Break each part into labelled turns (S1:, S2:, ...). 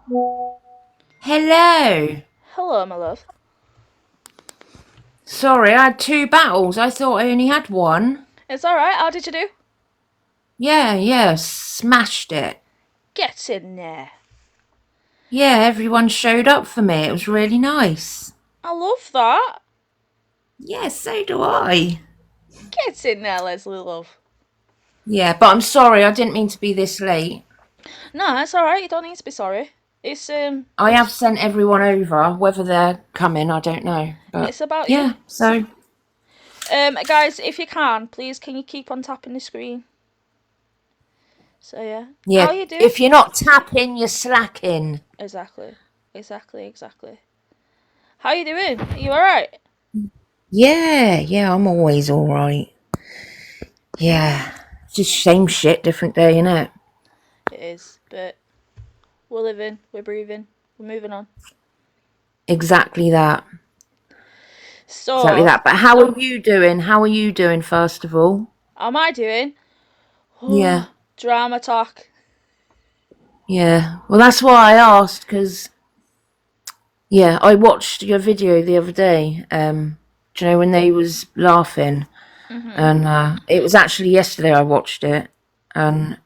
S1: Hello.
S2: Hello, my love.
S1: Sorry, I had two battles. I thought I only had one.
S2: It's alright, how did you do?
S1: Yeah, smashed it.
S2: Get in there.
S1: Yeah, everyone showed up for me. It was really nice.
S2: I love that.
S1: Yeah, so do I.
S2: Get in there, Leslie, love.
S1: Yeah, but I'm sorry, I didn't mean to be this late.
S2: No, it's alright, you don't need to be sorry. It's,
S1: I have sent everyone over. Whether they're coming, I don't know. But
S2: it's about you.
S1: yeah, so
S2: Guys, if you can you keep on tapping the screen? So, yeah. How
S1: yeah,
S2: you doing?
S1: if you're not tapping, you're slacking.
S2: Exactly. Exactly. How you doing? Are you alright?
S1: Yeah, I'm always all right. Yeah, just same shit, different day, innit?
S2: It is, but we're living, we're breathing, we're moving on.
S1: Exactly that. Exactly
S2: So,
S1: that. But how are you doing? How are you doing, first of all?
S2: how am I doing?
S1: Yeah,
S2: Oh, drama talk.
S1: yeah. Well, that's why I asked, because, yeah, I watched your video the other day. Do you know when they was laughing?
S2: Mhm.
S1: And it was actually yesterday I watched it. And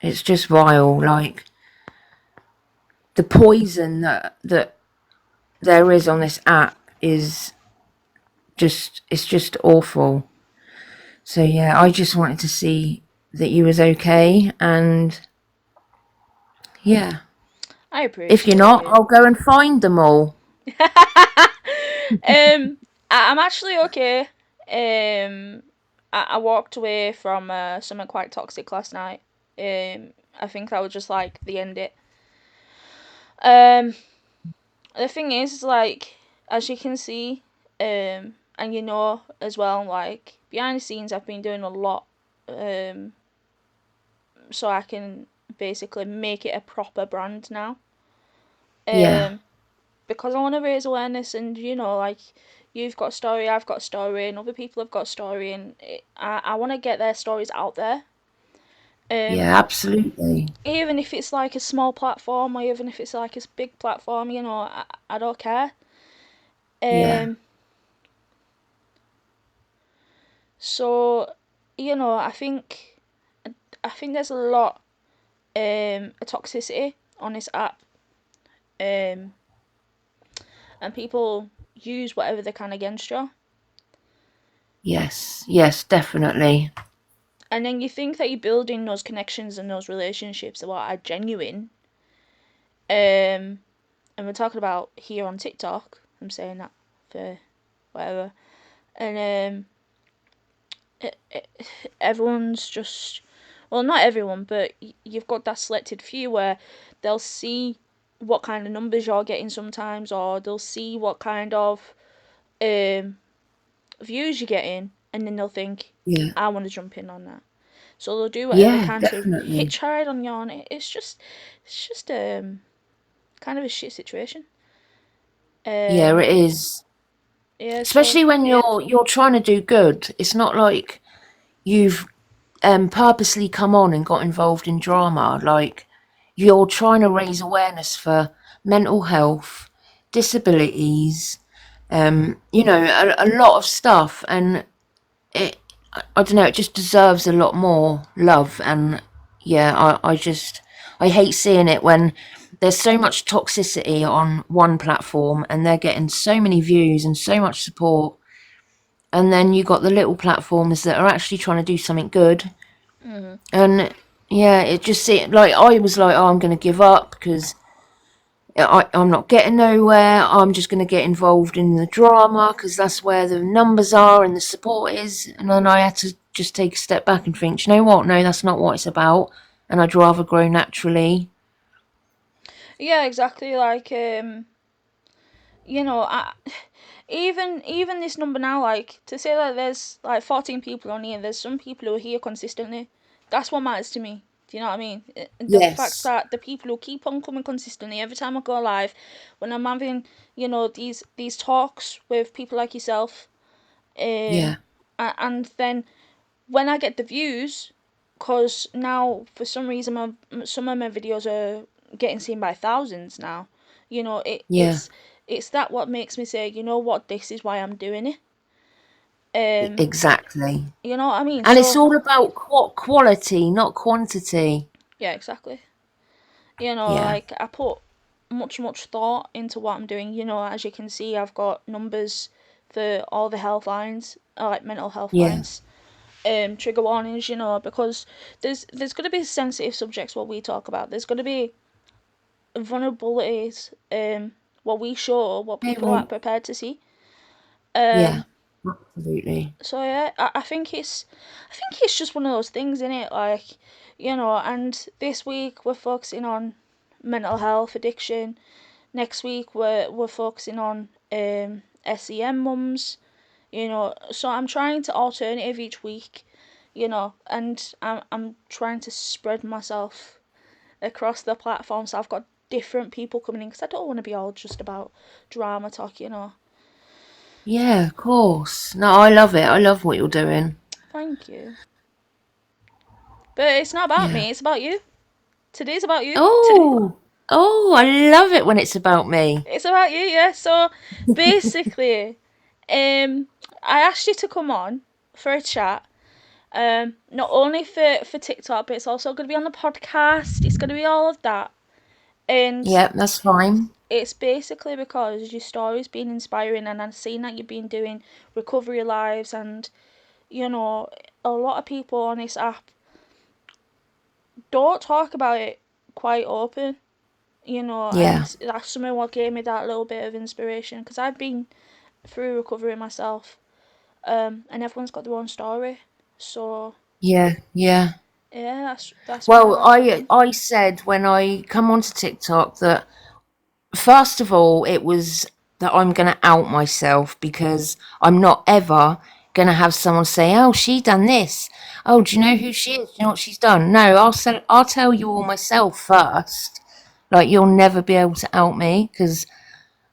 S1: it's just vile. Like, the poison that there is on this app is it's just awful. So, yeah, I just wanted to see that you was okay. And, yeah.
S2: I
S1: If you're
S2: appreciate
S1: not,
S2: you.
S1: I'll go and find them all.
S2: I'm actually okay. I walked away from something quite toxic last night. I think that was just like the end it. Um, the thing is, like, as you can see, and you know as well, like behind the scenes, I've been doing a lot, um, so I can basically make it a proper brand now.
S1: Yeah,
S2: Um, because I want to raise awareness, and like you've got a story, I've got a story, and other people have got a story, and I want to get their stories out there. Um,
S1: yeah, absolutely.
S2: Even if it's like a small platform, or even if it's like a big platform, I don't care.
S1: Yeah,
S2: Um, so I think there's a lot of toxicity on this app, um, and people use whatever they can against you.
S1: yes, definitely.
S2: And then you think that you're building those connections and those relationships that are genuine. And we're talking about here on TikTok. I'm saying that for whatever. And everyone's just, well, not everyone, but you've got that selected few where they'll see what kind of numbers you're getting sometimes, or they'll see what kind of um, views you're getting, and then they'll think,
S1: Yeah,
S2: I want to jump in on that. So they'll do whatever they
S1: yeah,
S2: can to
S1: definitely.
S2: hitch a ride on you, and it's just kind of a shit situation.
S1: Yeah,
S2: Um,
S1: it is.
S2: yeah. So
S1: Especially when you're trying to do good. It's not like you've purposely come on and got involved in drama. Like, you're trying to raise awareness for mental health, disabilities, a lot of stuff, and it I don't know, it just deserves a lot more love. And yeah, I hate seeing it when there's so much toxicity on one platform and they're getting so many views and so much support, and then you got the little platforms that are actually trying to do something good.
S2: mhm.
S1: And yeah, it just seemed like I was like, oh, I'm going to give up because I'm not getting nowhere. I'm just going to get involved in the drama because that's where the numbers are and the support is. And then I had to just take a step back and think, "Do you know what? No, that's not what it's about. And I'd rather grow naturally."
S2: Yeah, exactly. Like I, even this number now, like to say that there's like 14 people on here, there's some people who are here consistently. That's what matters to me. Do you know what I mean? The fact
S1: Yes.
S2: that the people who keep on coming consistently every time I go live, when I'm having these talks with people like yourself,
S1: Yeah.
S2: and then when I get the views, because now for some reason some of my videos are getting seen by thousands now. You know,
S1: Yeah,
S2: it's that what makes me say, you know what, this is why I'm doing it. Um,
S1: exactly.
S2: you know what I mean?
S1: And it's
S2: So
S1: all about quality, not quantity.
S2: yeah, exactly. You know,
S1: Yeah,
S2: like I put much thought into what I'm doing. You know, as you can see, I've got numbers for all the health lines, like mental health
S1: yeah,
S2: lines, trigger warnings. You know, because there's going to be sensitive subjects what we talk about. There's going to be vulnerabilities, what we show, what
S1: hey,
S2: people aren't
S1: mate.
S2: prepared to see.
S1: Yeah,
S2: Um,
S1: absolutely.
S2: so yeah, I think it's just one of those things, in it, like, you know. And this week we're focusing on mental health, addiction. Next week we're focusing on SEM mums, you know. So I'm trying to alternative each week, you know, and I'm trying to spread myself across the platform, so I've got different people coming in because I don't want to be all just about drama talk, you know.
S1: Yeah, of course. No, I love it. I love what you're doing.
S2: Thank you. But it's not about
S1: Yeah.
S2: me, it's about you. Today's about you. Today
S1: Oh, oh, I love it when it's about me.
S2: it's about you, yeah. So basically, I asked you to come on for a chat. Not only for TikTok, but it's also going to be on the podcast. It's going to be all of that, and
S1: Yeah, that's fine.
S2: it's basically because your story's been inspiring, and I've seen that you've been doing recovery lives, and you know, a lot of people on this app don't talk about it quite open, you know, and
S1: Yeah,
S2: that's something what gave me that little bit of inspiration because I've been through recovery myself, and everyone's got their own story. So
S1: yeah, yeah.
S2: yeah, that's why I
S1: Well,
S2: wanted to come
S1: I
S2: on.
S1: I said when I come onto TikTok that first of all it was that I'm going to out myself because I'm not ever going to have someone say, "Oh, she done this. Oh, do you know who she is? Do you know what she's done?" No, I'll tell you all myself first. Like you'll never be able to out me because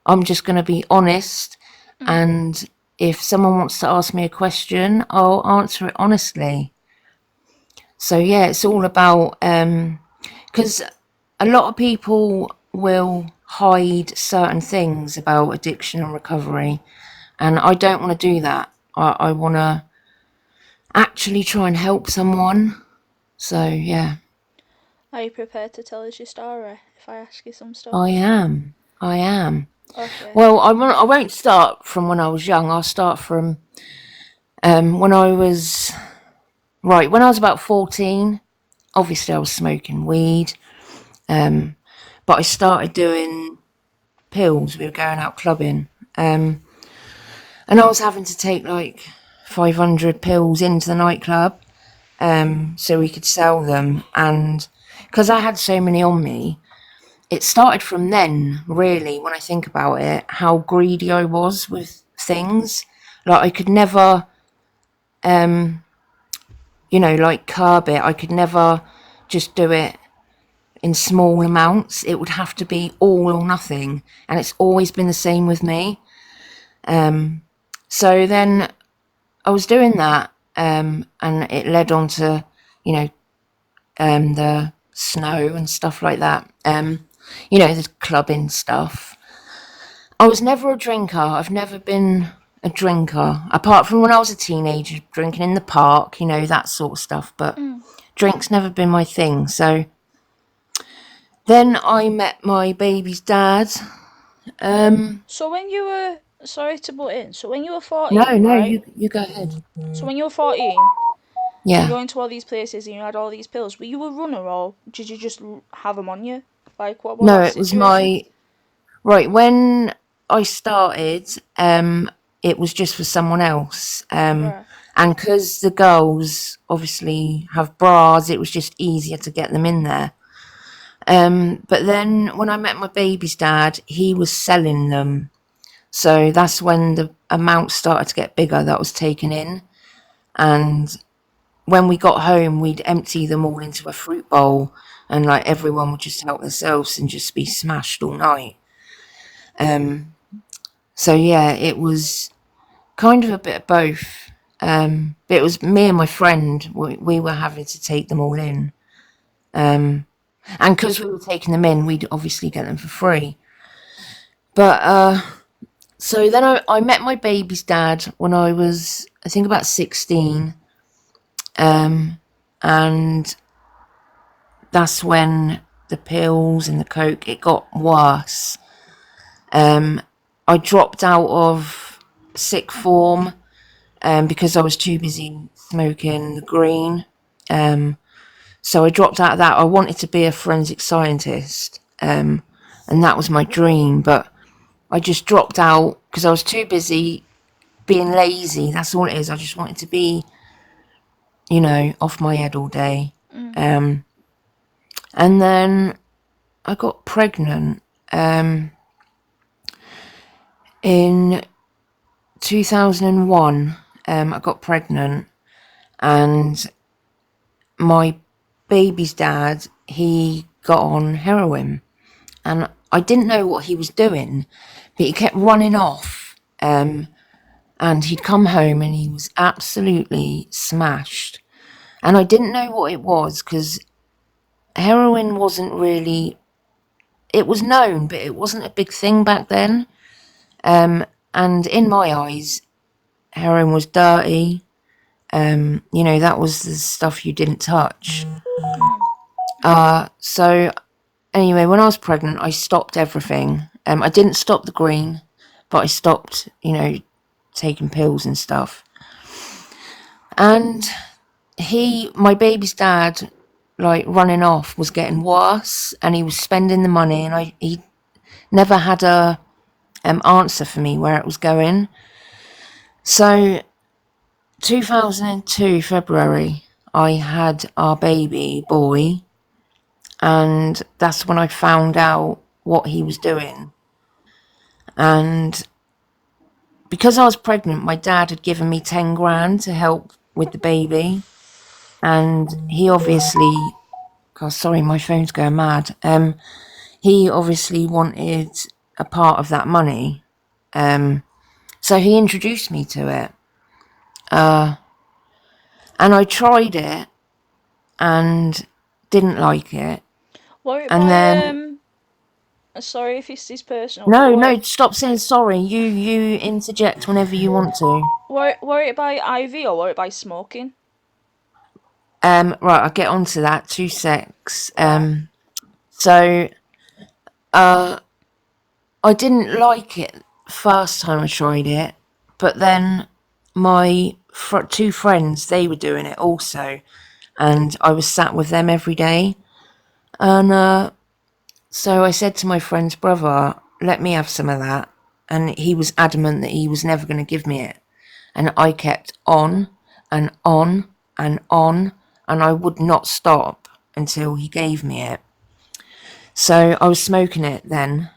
S1: I'm just going to be honest.
S2: Mm.
S1: And if someone wants to ask me a question, I'll answer it honestly. So yeah, it's all about because a lot of people will hide certain things about addiction and recovery, and I don't want to do that. I want to actually try and help someone. So yeah,
S2: Are you prepared to tell us your story if I ask you some
S1: I
S2: stuff?
S1: am. I am.
S2: Okay.
S1: Well, I won't start from when I was young. I'll start from when I was right when I was about 14. Obviously, I was smoking weed, um, but I started doing pills. We were going out clubbing, um, and I was having to take like 500 pills into the nightclub, so we could sell them. And because I had so many on me, it started from then. Really, when I think about it, how greedy I was with things. Like I could never, um, like curb it. I could never just do it in small amounts. It would have to be all or nothing, and it's always been the same with me. So then I was doing that, and it led on to, you know, the snow and stuff like that. The clubbing stuff. I was never a drinker. I've never been a drinker, apart from when I was a teenager, drinking in the park, that sort of stuff. But
S2: Mm.
S1: drink's never been my thing. So then I met my baby's dad.
S2: So when you were, sorry to butt in, so when you were
S1: No,
S2: 14,
S1: no,
S2: right?
S1: you go ahead.
S2: So when you were 14, and
S1: Yeah.
S2: going to all these places and you had all these pills, were you a runner or did you just have them on you? Like, what was
S1: No,
S2: that
S1: it was
S2: situation?
S1: my right when I started. It was just for someone else.
S2: Right.
S1: And because the girls obviously have bras, it was just easier to get them in there. But then when I met my baby's dad, he was selling them. So that's when the amount started to get bigger that was taken in. And when we got home, we'd empty them all into a fruit bowl, and like everyone would just help themselves and just be smashed all night. So yeah, it was kind of a bit of both. But it was me and my friend. We were having to take them all in. And because we were taking them in, we'd obviously get them for free. But so then I met my baby's dad when I was, I think, about 16. And that's when the pills and the coke, it got worse. I dropped out of sick form because I was too busy smoking the green. So I dropped out of that. I wanted to be a forensic scientist, and that was my dream. But I just dropped out because I was too busy being lazy. That's all it is. I just wanted to be, off my head all day.
S2: Mm.
S1: And then I got pregnant in 2001. I got pregnant, and my baby's dad, he got on heroin, and I didn't know what he was doing, but he kept running off. And he'd come home and he was absolutely smashed. And I didn't know what it was because heroin wasn't really, it was known, but it wasn't a big thing back then. And in my eyes, heroin was dirty. That was the stuff you didn't touch. So anyway, when I was pregnant, I stopped everything. I didn't stop the green, but I stopped, taking pills and stuff. And my baby's dad, like running off, was getting worse, and he was spending the money, and he never had a answer for me where it was going. So 2002 February, I had our baby boy, and that's when I found out what he was doing. And because I was pregnant, my dad had given me 10 grand to help with the baby, and he obviously, God, sorry, my phone's going mad. He obviously wanted a part of that money. So he introduced me to it. And I tried it and didn't like it.
S2: Were it
S1: And
S2: by
S1: then,
S2: sorry if this is personal, but
S1: no, stop saying sorry. You interject whenever you want to.
S2: were it by IV or were it by smoking?
S1: Right, I'll get on to that. 2 secs.
S2: Right.
S1: So I didn't like it first time I tried it, but then my two friends, they were doing it also, and I was sat with them every day. And so I said to my friend's brother, let me have some of that. And he was adamant that he was never going to give me it. And I kept on and on and on, and I would not stop until he gave me it. So I was smoking it then.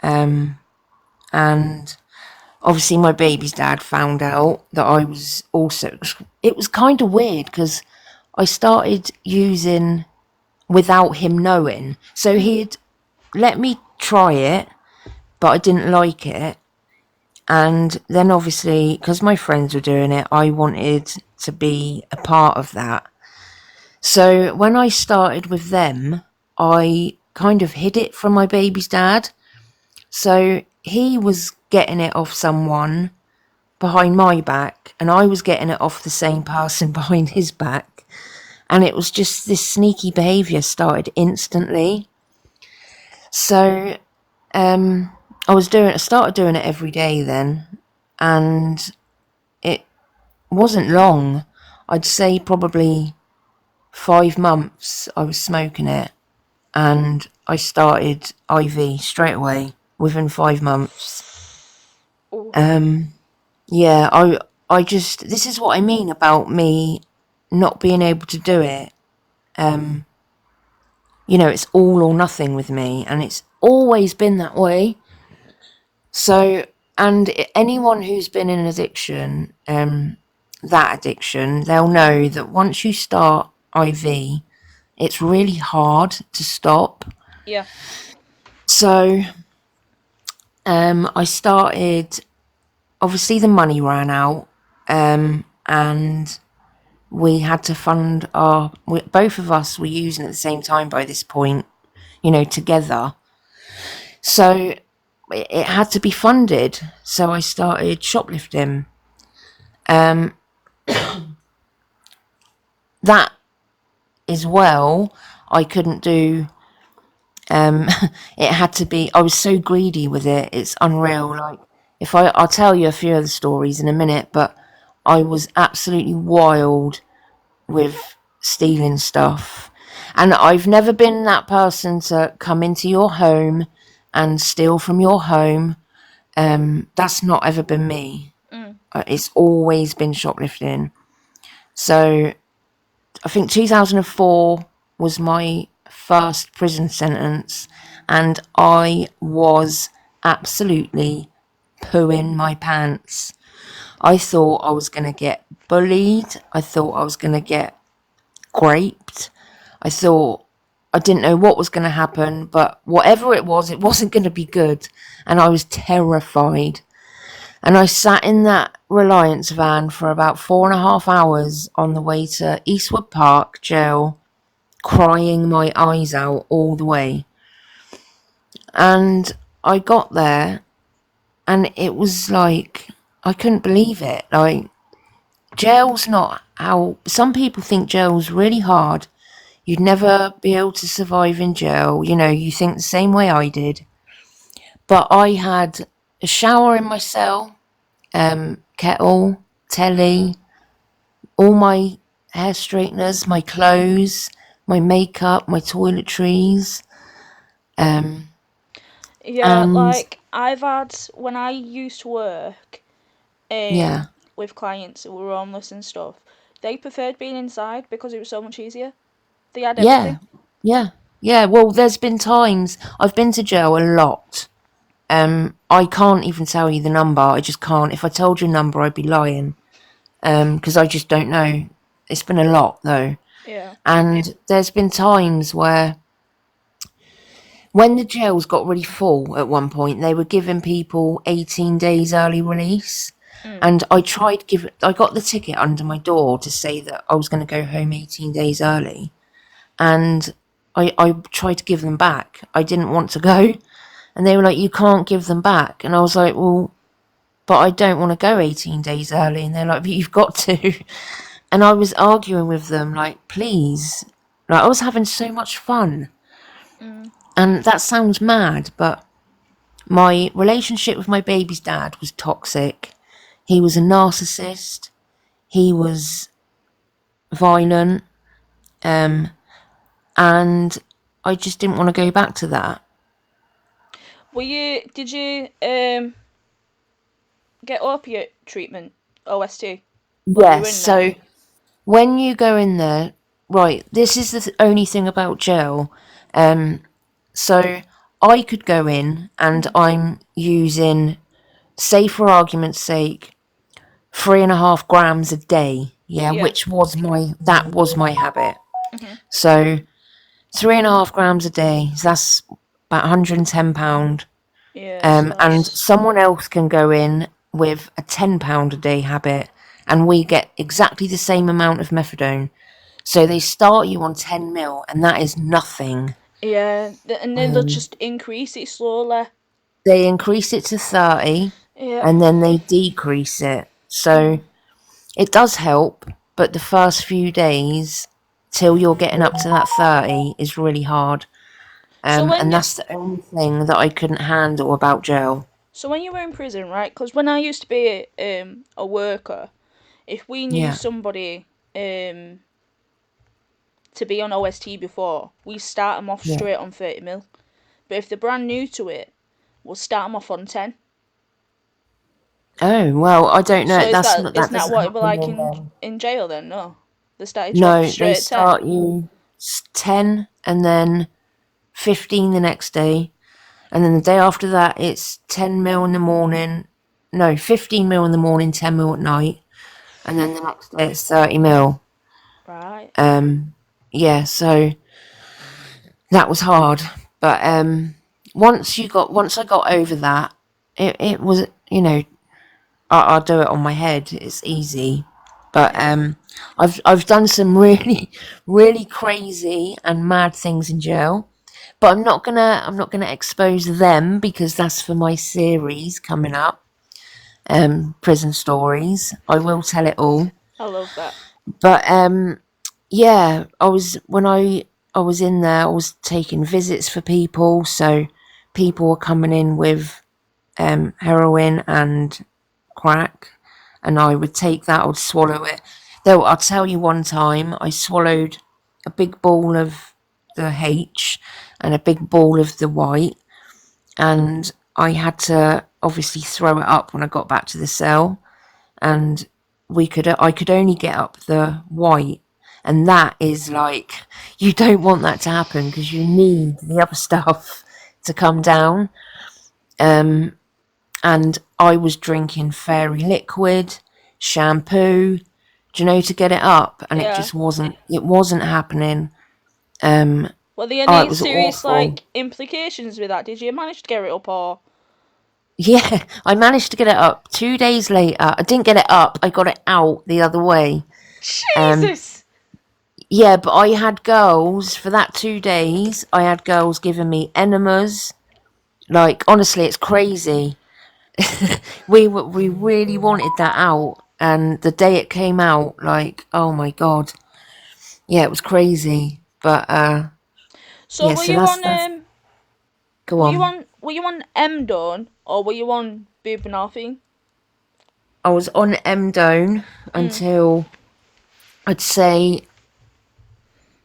S1: And obviously my baby's dad found out that I was also, it was kind of weird because I started using without him knowing. So he'd let me try it, but I didn't like it. And then obviously, because my friends were doing it, I wanted to be a part of that. So when I started with them, I kind of hid it from my baby's dad. So he was getting it off someone behind my back, and I was getting it off the same person behind his back. And it was just this sneaky behaviour started instantly. So I started doing it every day then, and it wasn't long. I'd say probably 5 months I was smoking it, and I started IV straight away within 5 months.
S2: Ooh.
S1: Yeah, I just, this is what I mean about me not being able to do it. It's all or nothing with me, and it's always been that way. So, and anyone who's been in an addiction, that addiction, they'll know that once you start IV, it's really hard to stop.
S2: Yeah.
S1: So, I started, obviously the money ran out, and we had to fund both of us were using at the same time by this point. together. So it had to be funded. So I started shoplifting. Um, that as well, I couldn't do. It had to be. I was so greedy with it. It's unreal. Like I'll tell you a few of the stories in a minute, but I was absolutely wild with stealing stuff. And I've never been that person to come into your home and steal from your home. That's not ever been me.
S2: Mm.
S1: It's always been shoplifting. So I think 2004 was my first prison sentence, and I was absolutely pooing my pants. I thought I was going to get bullied. I thought I was going to get graped. I thought I didn't know what was going to happen, but whatever it wasn't going to be good. And I was terrified. And I sat in that Reliance van for about 4.5 hours on the way to Eastwood Park jail, crying my eyes out all the way. And I got there, and it was like, I couldn't believe it. Like, jail's not how some people think jail's really hard. You'd never be able to survive in jail. You think the same way I did. But I had a shower in my cell, kettle, telly, all my hair straighteners, my clothes, my makeup, my toiletries, um,
S2: Yeah,
S1: and
S2: like I've had when I used to work
S1: yeah,
S2: with clients who were homeless and stuff, they preferred being inside because it was so much easier. They had
S1: yeah,
S2: everything.
S1: yeah, yeah. Well, there's been times I've been to jail a lot. I can't even tell you the number. I just can't. If I told you a number, I'd be lying. Because I just don't know. It's been a lot though,
S2: Yeah.
S1: and there's been times where when the jails got really full at one point, they were giving people 18 days early release.
S2: Mm.
S1: And I got the ticket under my door to say that I was going to go home 18 days early. And I tried to give them back. I didn't want to go. And they were like, you can't give them back. And I was like, well, but I don't want to go 18 days early. And they're like, but you've got to. And I was arguing with them, like, please. Like, I was having so much fun.
S2: Mm.
S1: And that sounds mad, but my relationship with my baby's dad was toxic. He was a narcissist. He was violent. And I just didn't want to go back to that.
S2: Did you get opiate treatment, OST, when you were
S1: Yes,
S2: in there?
S1: so when you go in there, right, this is the only thing about jail. So I could go in and I'm using, say for argument's sake, 3.5 grams a day. Yeah,
S2: Yeah.
S1: that was my habit.
S2: Mhm.
S1: So 3.5 grams a day, so that's about £110.
S2: Yeah, so
S1: And
S2: that's
S1: someone else can go in with a £10 a day habit, and we get exactly the same amount of methadone. So they start you on 10 mil, and that is nothing.
S2: yeah, and then they'll just increase it slowly.
S1: They increase it to 30,
S2: Yeah.
S1: and then they decrease it. So
S2: Mm.
S1: it does help, but the first few days till you're getting up to that 30 is really hard.
S2: So when
S1: And that's the only thing that I couldn't handle about jail.
S2: so when you were in prison, right? Because when I used to be a worker, if we knew
S1: Yeah,
S2: somebody to be on OST before, we start them off
S1: yeah.
S2: straight on 30 mil. But if they're brand new to it, we'll start them off on 10.
S1: Oh, well, I don't
S2: So
S1: know. That's not, that
S2: isn't that
S1: doesn't
S2: what it was
S1: happen
S2: like
S1: in
S2: in jail then? No, they started you off
S1: No, they
S2: straight at 10.
S1: start you 10 and then 15 the next day. And then the day after that, it's 10 mil in the morning. No, 15 mil in the morning, 10 mil at night. And then the next day, it's 30 mil.
S2: Right.
S1: Yeah, so that was hard. But once I got over that, it was, I'll do it on my head. It's easy. But
S2: Yeah.
S1: I've done some really, really crazy and mad things in jail. but I'm not gonna expose them because that's for my series coming up. Prison stories. I will tell it all.
S2: I love that.
S1: But yeah, I was in there, I was taking visits for people, so people were coming in with heroin and crack, and I would take that, I would swallow it. Though I'll tell you, one time I swallowed a big ball of the H and a big ball of the white, and I had to obviously throw it up when I got back to the cell, and I could only get up the white, and that is like, you don't want that to happen because you need the other stuff to come down. Um, and I was drinking fairy liquid, shampoo, do you know, to get it up, and
S2: Yeah.
S1: it wasn't happening. Um,
S2: Were there
S1: oh, it
S2: any
S1: was
S2: serious
S1: awful.
S2: like implications with that? Did you manage to get it up or?
S1: Yeah, I managed to get it up 2 days later. I didn't get it up, I got it out the other way. Um,
S2: Jesus.
S1: yeah, but I had girls for that 2 days. I had girls giving me enemas. Like, honestly, it's crazy. We really wanted that out, and the day it came out, like, oh my god, yeah, it was crazy. But
S2: So
S1: yeah,
S2: were
S1: so
S2: you on
S1: that's go on.
S2: were you on M Dawn or were you on buprenorphine?
S1: I was on Mdone
S2: Mm.
S1: until, I'd say,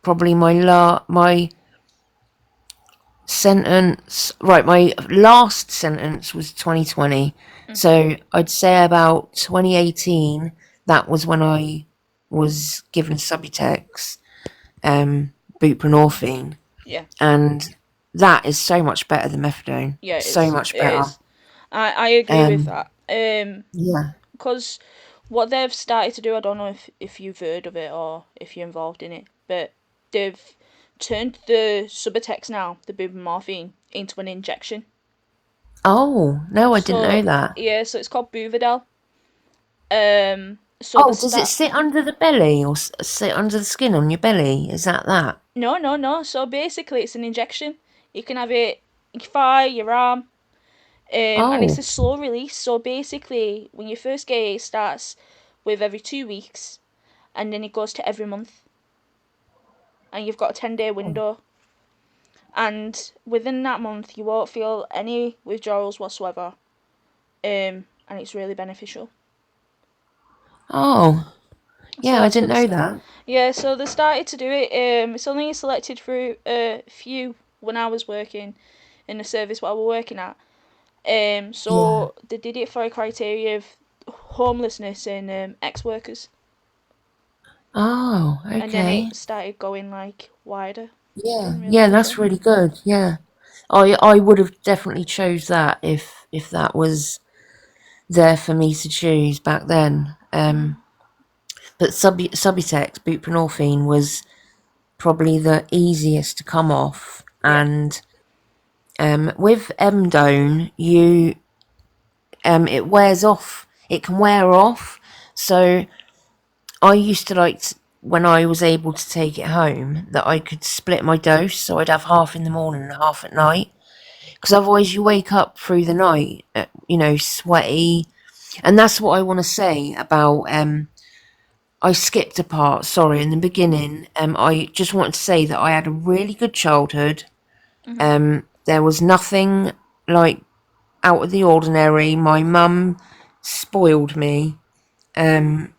S1: probably my sentence. Right, my last sentence was 2020,
S2: Mhm.
S1: so I'd say about 2018. That was when I was given Subutex, buprenorphine,
S2: Yeah.
S1: and that is so much better than methadone.
S2: Yeah, it
S1: So
S2: is.
S1: much
S2: It
S1: better.
S2: is. I agree with
S1: Um,
S2: that.
S1: yeah.
S2: Because what they've started to do, I don't know if you've heard of it or if you're involved in it, but they've turned the Subutex now, the buprenorphine, into an injection.
S1: Oh no, I didn't know
S2: So
S1: that.
S2: yeah, so it's called Buvidal. So the
S1: Oh, does it
S2: start.
S1: sit under the belly or sit under the skin on your belly? Is that that?
S2: No, no, no. So basically, it's an injection. You can have it in your thigh, your arm, and it's
S1: Oh,
S2: a slow release. So basically, when you first get it, it starts with every 2 weeks, and then it goes to every month, and you've got a 10-day window. And within that month, you won't feel any withdrawals whatsoever, and it's really beneficial.
S1: oh,
S2: So
S1: yeah, I
S2: that's
S1: didn't
S2: what they
S1: know
S2: start.
S1: that.
S2: Yeah, so they started to do it. It's only selected through a few when I was working in the service what I was working at.
S1: Yeah.
S2: So they did it for a criteria of homelessness and ex-workers,
S1: Oh,
S2: and then
S1: okay.
S2: it started going like wider.
S1: Yeah,
S2: Doing really
S1: yeah,
S2: good
S1: that's
S2: there.
S1: really good. Yeah, I would have definitely chose that if that was there for me to choose back then.
S2: Mm.
S1: But Subutex buprenorphine was probably the easiest to come off,
S2: Yeah,
S1: and with Emdone, it wears off. It can wear off. So I used to when I was able to take it home, that I could split my dose, so I'd have half in the morning and half at night. Because otherwise, you wake up through the night, sweaty. And that's what I want to say about. I skipped a part, sorry, in the beginning. I just wanted to say that I had a really good childhood.
S2: hmm
S1: There was nothing like out of the ordinary. My mum spoiled me. I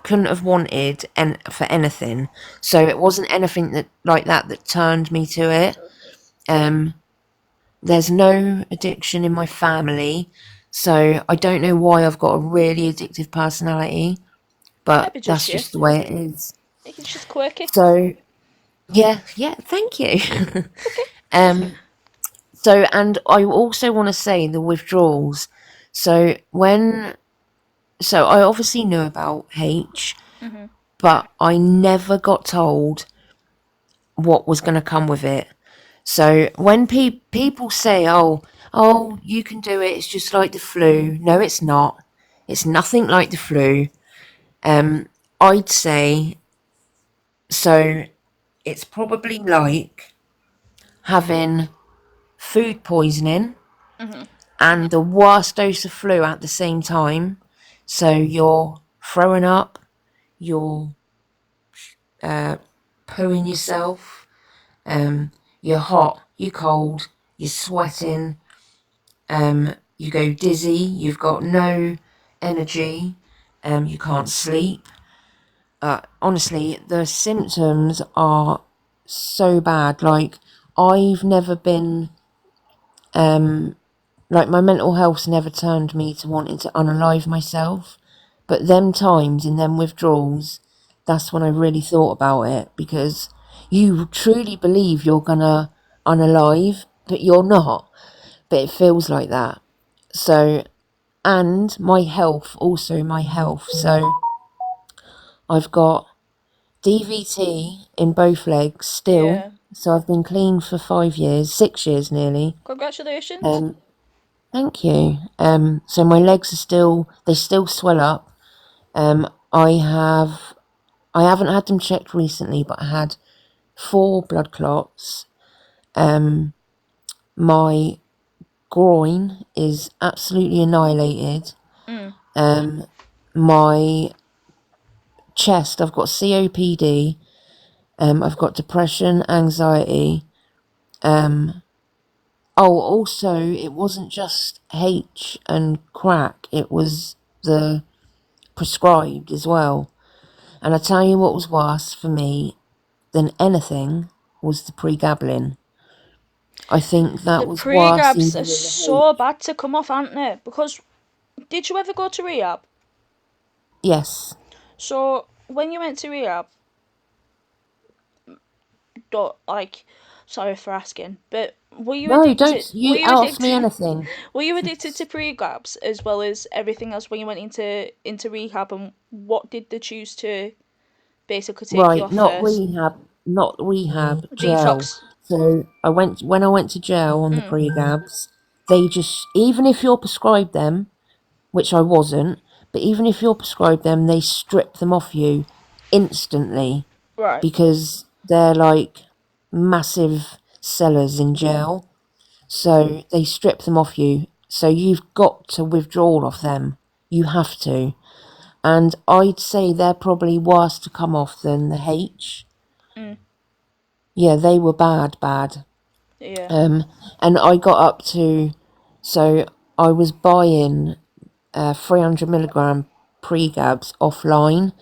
S1: couldn't have wanted for anything. So it wasn't anything that like that turned me to it. Um, there's no addiction in my family, so I don't know why I've got a really addictive personality, but
S2: maybe just
S1: that's
S2: you.
S1: just the way it is.
S2: It's just quirky.
S1: So yeah, yeah, thank you.
S2: It's okay.
S1: um, and I also want to say the withdrawals. So I obviously knew about H,
S2: hmm
S1: but I never got told what was going to come with it. So when people say, "Oh, you can do it. It's just like the flu." No, it's not. It's nothing like the flu. I'd say so. It's probably like. having food poisoning
S2: Mhm.
S1: and the worst dose of flu at the same time. So you're throwing up, you're pooing yourself, you're hot, you're cold, you're sweating, you go dizzy, you've got no energy, you can't sleep. Honestly, the symptoms are so bad. Like, I've never been, like, my mental health's never turned me to wanting to unalive myself. But them times in them withdrawals, that's when I really thought about it, because you truly believe you're gonna unalive, but you're not. But it feels like that. So, and my health, also my health. So, I've got DVT in both legs still.
S2: Yeah.
S1: So I've been clean for 5 years, 6 years nearly.
S2: Congratulations.
S1: Um, Thank you. So my legs are still, they still swell up. Um, I have, I haven't had them checked recently, but I had 4 blood clots. My groin is absolutely annihilated.
S2: Mm.
S1: My chest, I've got COPD. I've got depression, anxiety. Oh, also, it wasn't just H and crack, it was the prescribed as well. And I tell you what was worse for me than anything was the pregabalin. I think that
S2: The
S1: was worse
S2: pre-gabs
S1: even
S2: are
S1: than the
S2: so
S1: H.
S2: bad to come off, aren't they? Because did you ever go to rehab?
S1: Yes.
S2: So when you went to rehab, don't like. Sorry for asking, but were you
S1: No,
S2: addicted?
S1: don't
S2: Were
S1: you
S2: you
S1: ask me
S2: addicted?
S1: anything.
S2: Were you addicted to pre-gabs as well as everything else when you went into rehab? And what did they choose to basically take you
S1: Right,
S2: off first?
S1: not rehab, jail.
S2: Detox.
S1: So when I went to jail on the
S2: Mm.
S1: pregabs, they just, even if you're prescribed them, which I wasn't, but even if you're prescribed them, they strip them off you instantly
S2: Right.
S1: because they're like massive sellers in jail. So they strip them off you. So you've got to withdraw off them. You have to. And I'd say they're probably worse to come off than the H.
S2: Mm.
S1: Yeah, they were bad, bad.
S2: Yeah.
S1: Um, and I got up to, so I was buying 300 milligram pregabs offline,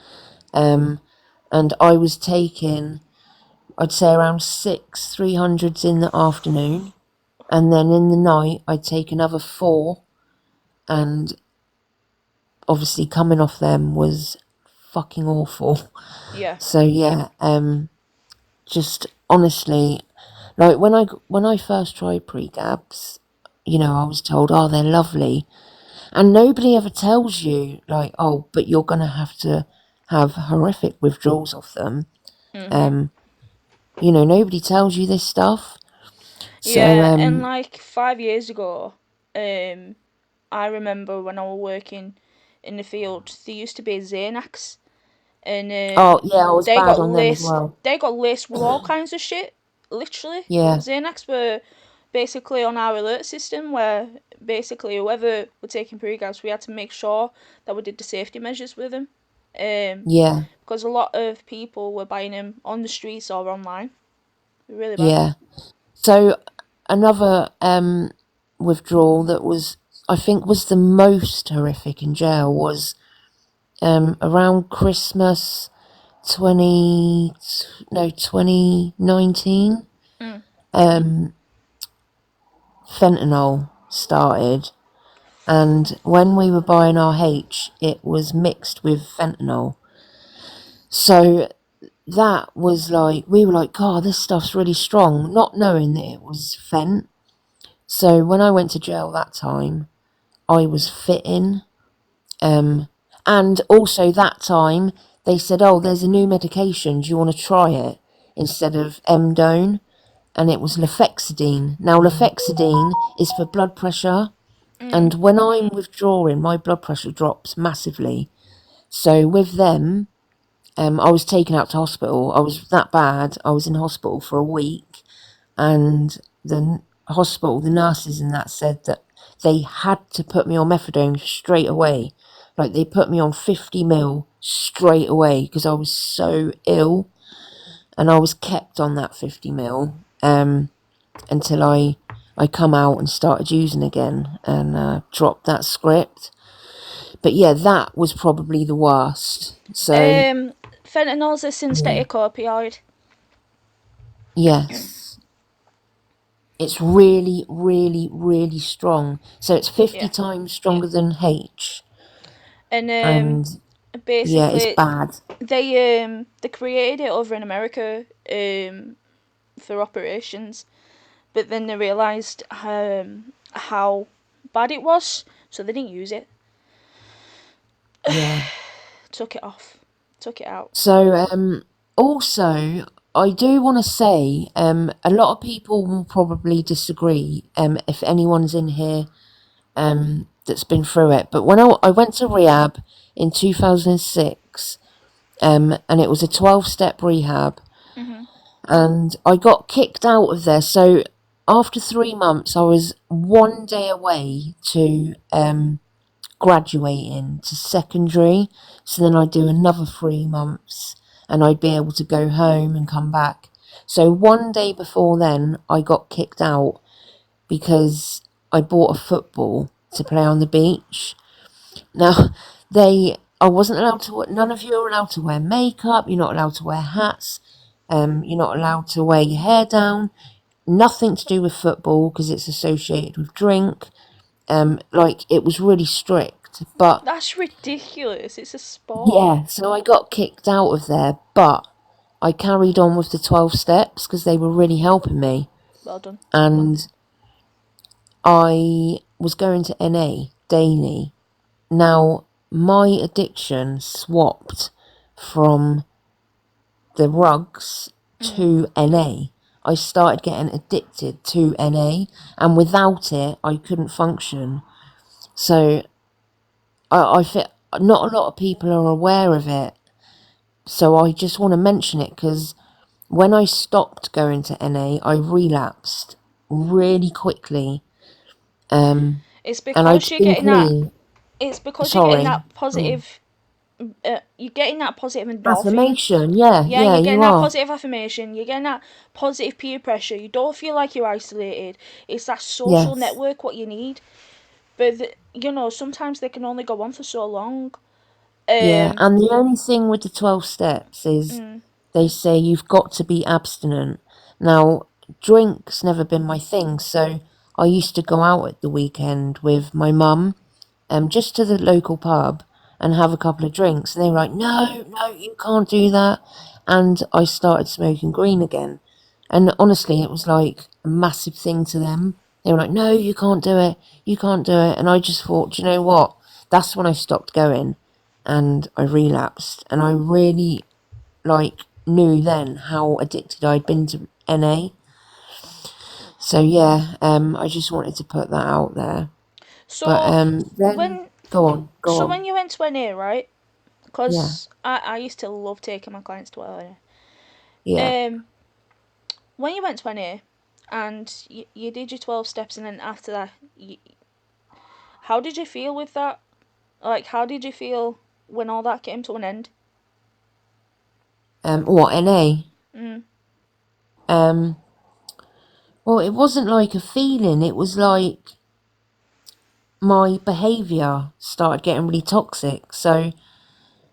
S1: and I was taking, I'd say around 6 300s in the afternoon, and then in the night I'd take another 4, and obviously coming off them was fucking awful.
S2: Yeah.
S1: So yeah, just honestly, like when I first tried pregabs, I was told, oh, they're lovely. And nobody ever tells you, like, oh, but you're going to have horrific withdrawals of them.
S2: Mhm.
S1: Nobody tells you this stuff. So,
S2: Yeah, and like 5 years ago, um, I remember when I was working in the field, there used to be Xanax, and
S1: oh, yeah, I was bad on them as well.
S2: they got laced with all kinds of shit. Literally,
S1: Yeah,
S2: Xanax were basically on our alert system, where basically whoever were taking pre-gas, we had to make sure that we did the safety measures with them, um,
S1: yeah,
S2: because a lot of people were buying them on the streets or online. Really bad.
S1: yeah. So, another withdrawal that was, I think, was the most horrific in jail was around Christmas 20, no, 2019.
S2: Mm.
S1: Fentanyl started, and when we were buying our H, it was mixed with fentanyl. So that was like, we were like, God, this stuff's really strong, not knowing that it was fent. So when I went to jail that time, I was fitting. And also that time, they said, oh, there's a new medication, do you want to try it? Instead of Emdone. And it was lefexidine. Now, lefexidine is for blood pressure.
S2: Mm.
S1: And when I'm withdrawing, my blood pressure drops massively. So with them, I was taken out to hospital. I was that bad. I was in hospital for a week. and hospital, the nurses and that said that they had to put me on methadone straight away. Like they put me on 50 mil straight away because I was so ill, and I was kept on that 50 mil until I come out and started using again and dropped that script. But yeah, that was probably the worst. So
S2: Fentanyl's a
S1: yeah,
S2: synthetic opioid.
S1: yes, it's really, really, really strong. So it's 50
S2: Yeah.
S1: times stronger than H,
S2: And
S1: and yeah, it's
S2: basically
S1: bad.
S2: they created it over in America for operations, but then they realised how bad it was, so they didn't use it.
S1: Yeah.
S2: Took it off. Took it out.
S1: So also, I do want to say a lot of people will probably disagree if anyone's in here that's been through it. But when I went to rehab in 2006, and it was a 12-step rehab,
S2: Mhm.
S1: and I got kicked out of there. So after 3 months, I was one day away to graduating to secondary. So then I'd do another 3 months, and I'd be able to go home and come back. So one day before then, I got kicked out because I bought a football to play on the beach. Now, I wasn't allowed to, none of you are allowed to wear makeup, you're not allowed to wear hats, you're not allowed to wear your hair down, nothing to do with football because it's associated with drink. Like, it was really strict, but
S2: That's ridiculous. It's a sport.
S1: yeah, so I got kicked out of there, but I carried on with the 12 steps because they were really helping me,
S2: Well done.
S1: and I was going to NA daily. Now, my addiction swapped from the rugs
S2: Mhm.
S1: to NA. I started getting addicted to NA, and without it, I couldn't function. So, I feel not a lot of people are aware of it. So, I just want to mention it because when I stopped going to NA, I relapsed really quickly.
S2: It's
S1: And I'd
S2: because you're
S1: been
S2: getting that.
S1: clean.
S2: It's because you're getting
S1: Sorry.
S2: that positive. You're getting that positive endorphin.
S1: Affirmation. Yeah,
S2: Yeah,
S1: yeah,
S2: you're getting
S1: you
S2: that
S1: are.
S2: positive affirmation. You're getting that positive peer pressure. You don't feel like you're isolated. It's that social
S1: Yes.
S2: network what you need. But sometimes they can only go on for so long.
S1: Yeah,
S2: Um.
S1: and the only thing with the 12 steps is
S2: Mm,
S1: they say you've got to be abstinent. Now, drink's never been my thing, so I used to go out at the weekend with my mum, just to the local pub and have a couple of drinks. And they were like, no, no, you can't do that. And I started smoking green again. And honestly, it was like a massive thing to them. They were like, no, you can't do it. You can't do it. And I just thought, do you know what? That's when I stopped going and I relapsed. And I really, like, knew then how addicted I'd been to NA. So yeah, I just wanted to put that out there. But
S2: so
S1: then
S2: when
S1: go on.
S2: when you went to NA, right?
S1: Yeah,
S2: Because I used to love taking my clients to NA.
S1: yeah.
S2: When you went to NA and you did your 12 steps, and then after that, how did you feel with that? Like, how did you feel when all that came to an end?
S1: What, NA?
S2: Mm.
S1: Um, well, it wasn't like a feeling. It was like my behaviour started getting really toxic. So,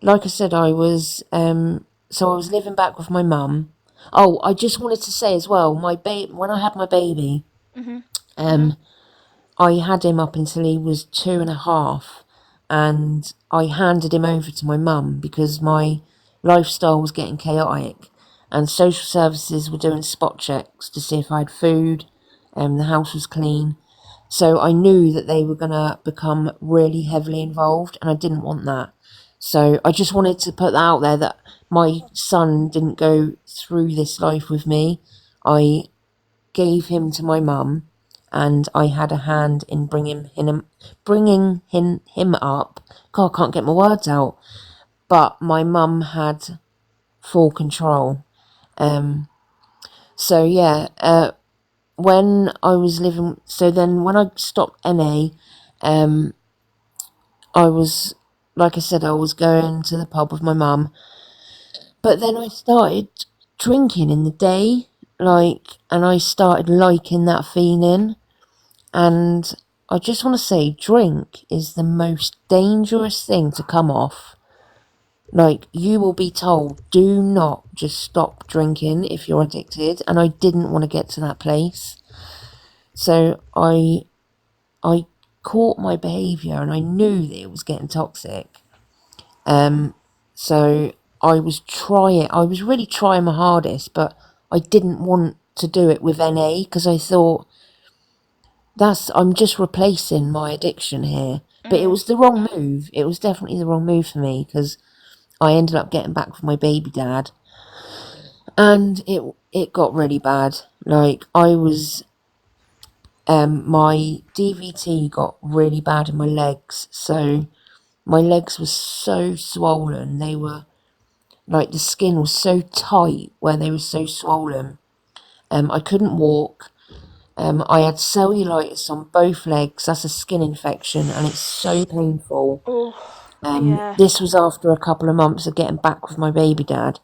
S1: like I said, I was living back with my mum. Oh, I just wanted to say as well, when I had my baby,
S2: Mhm.
S1: um, I had him up until he was 2.5, and I handed him over to my mum because my lifestyle was getting chaotic, and social services were doing spot checks to see if I had food, and the house was clean. So I knew that they were gonna become really heavily involved, and I didn't want that. So I just wanted to put that out there that my son didn't go through this life with me. I gave him to my mum, and I had a hand in bringing him up. God, I can't get my words out. But my mum had full control. Um, so yeah. when I was living, so then when I stopped NA, um, I was, like I said, I was going to the pub with my mum, but then I started drinking in the day, like, and I started liking that feeling. And I just want to say, drink is the most dangerous thing to come off. Like, you will be told, do not just stop drinking if you're addicted. And I didn't want to get to that place. So I caught my behaviour and I knew that it was getting toxic. So I was really trying my hardest, but I didn't want to do it with NA because I thought I'm just replacing my addiction here. But it
S2: Mm.
S1: was the wrong move. It was definitely the wrong move for me because I ended up getting back with my baby dad, and it got really bad. Like I was, my DVT got really bad in my legs, so my legs were so swollen. They were like the skin was so tight where they were so swollen. I couldn't walk. I had cellulitis on both legs. That's a skin infection, and it's so painful.
S2: Oh, yeah.
S1: This was after a couple of months of getting back with my baby dad,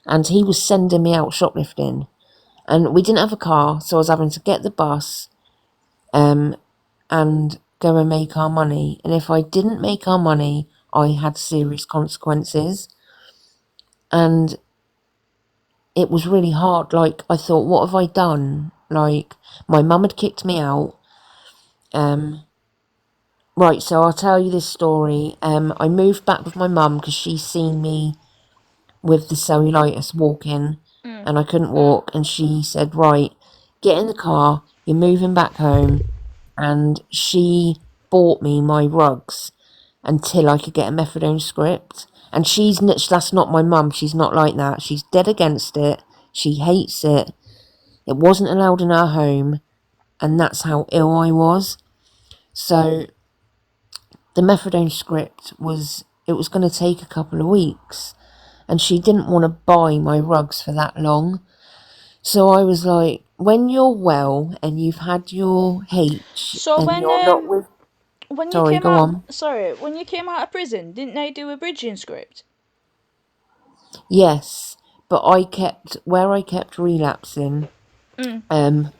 S1: and he was sending me out shoplifting. And we didn't have a car, so I was having to get the bus, and go and make our money. And if I didn't make our money, I had serious consequences. And it was really hard. Like, I thought, what have I done? Like, my mum had kicked me out. Right, so I'll tell you this story. I moved back with my mum because she's seen me with the cellulitis walking,
S2: Mm.
S1: and I couldn't walk. And she said, right, get in the car, you're moving back home. And she bought me my rugs until I could get a methadone script. And that's not my mum. She's not like that. She's dead against it. She hates it. It wasn't allowed in our home, and that's how ill I was. So the methadone script was going to take a couple of weeks, and she didn't want to buy my rugs for that long. So I was like, when you're well and you've had your H
S2: So
S1: and you're not with,
S2: when you
S1: sorry,
S2: came
S1: go
S2: out,
S1: on.
S2: sorry, when you came out of prison, didn't they do a bridging script?
S1: Yes, but where I kept relapsing,
S2: Mm.
S1: um,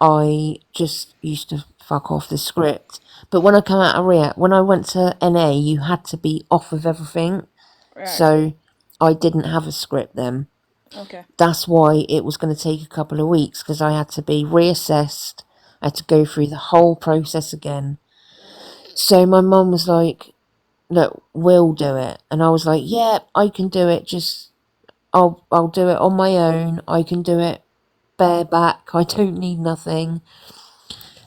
S1: I just used to fuck off the script. But when I come out of when I went to NA, you had to be off of everything.
S2: Right.
S1: So I didn't have a script then.
S2: Okay.
S1: That's why it was going to take a couple of weeks because I had to be reassessed. I had to go through the whole process again. So my mum was like, "Look, we'll do it," and I was like, "Yeah, I can do it. Just I'll do it on my own. I can do it bareback. I don't need nothing."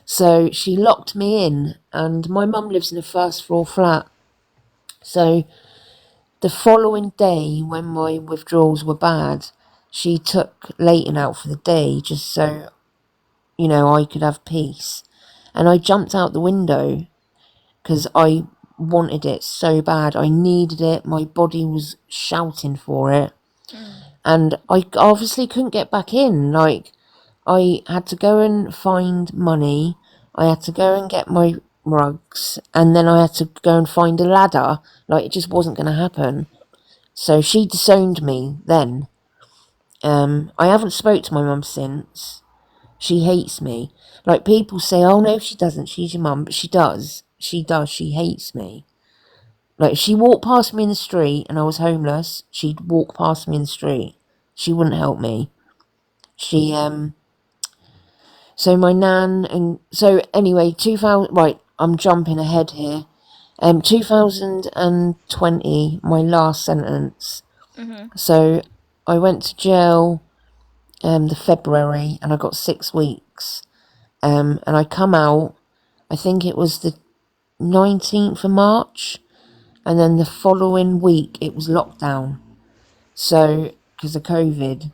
S1: So she locked me in, and my mum lives in a first floor flat. So the following day, when my withdrawals were bad, she took Leighton out for the day just so, I could have peace. And I jumped out the window because I wanted it so bad. I needed it. My body was shouting for it.
S2: Mm.
S1: And I obviously couldn't get back in. Like, I had to go and find money. I had to go and get my rugs. And then I had to go and find a ladder. Like, it just wasn't going to happen. So she disowned me then. I haven't spoke to my mum since. She hates me. Like, people say, oh no, she doesn't. She's your mum. But she does. She does. She hates me. Like, if she walked past me in the street and I was homeless, she'd walk past me in the street. She wouldn't help me. She, So my nan and so anyway, 2000. Right, I'm jumping ahead here. 2020, my last sentence.
S2: Mhm.
S1: So I went to jail, the February, and I got 6 weeks. And I come out. I think it was the 19th of March, and then the following week it was lockdown. So because of COVID.